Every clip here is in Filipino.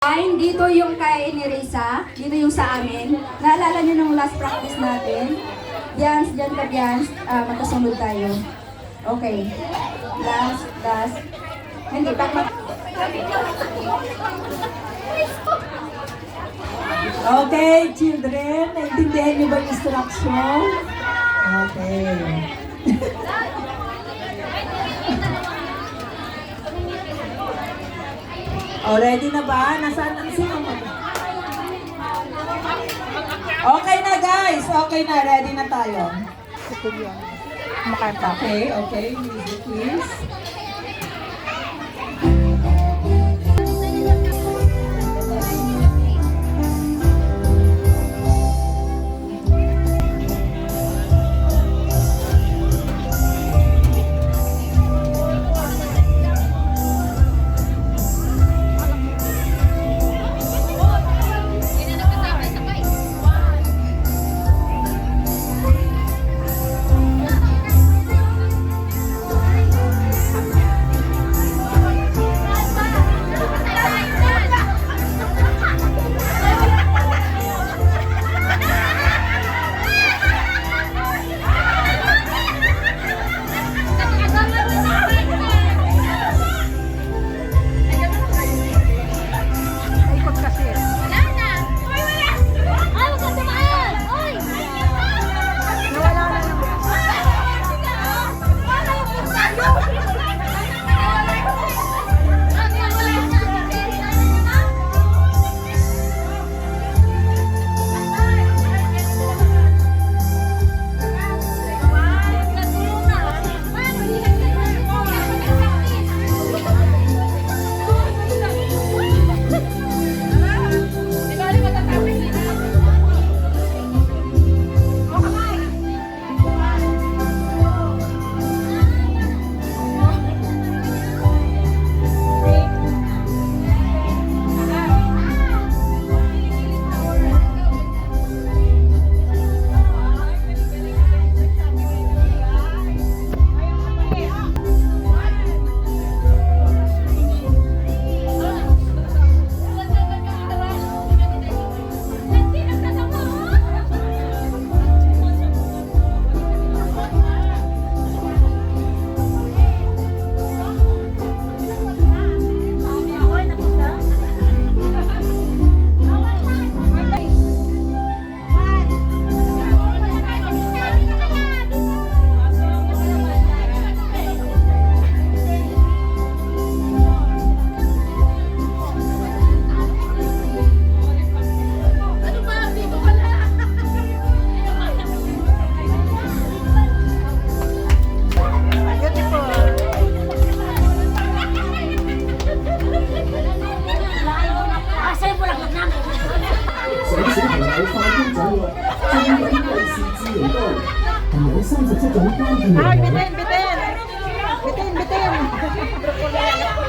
Dito yung kay Nerissa, dito yung sa amin. Naalala nyo nung last practice natin? Bians, dyan ka Bians, magkasunod tayo. Okay. Last. Hindi, Okay, children, naintindihan niyo ba yung instruction? Okay. Oh, ready na ba? Nasaan ang sino mo? Okay na guys, okay na, ready na tayo. Okay, music please.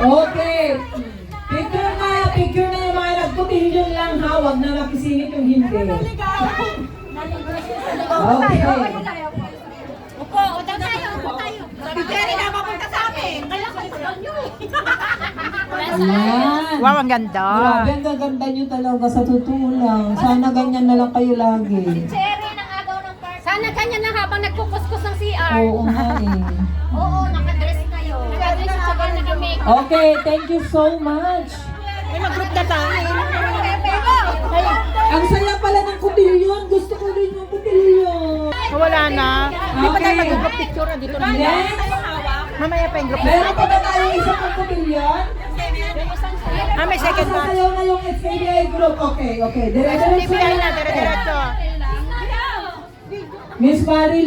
Okay. Picture na yung mga nagputilyon lang ha. Huwag na makisingit yung hindi. Okay. Upo tayo. Jerry na papunta sa amin. Kaya kayo nyo Ayan. Wow, ang ganda. Grabe, ang gaganda nyo talaga sa totoo lang. Sana ganyan na lang kayo lagi. Jerry ng agaw ng park. Sana ganyan na habang nagpukuskus ng CR. Oo nga eh. Oo, nakadress kayo. Nakadress at saka naka-make. Okay, thank you so much. May mag-group na tayo. Ang saya pala ng kutilyon. Gusto ko rin yung kutilyon. Wala na. Hindi pa tayo Okay. mag-group picture. Dito na. Next. Mamaya pa yung group Meron picture. pa ba tayong isa pang kutilyon? May second batch. Sasayaw na yung SKDI group. Okay. Diretso TBI na, dire-diretso. Miss Marie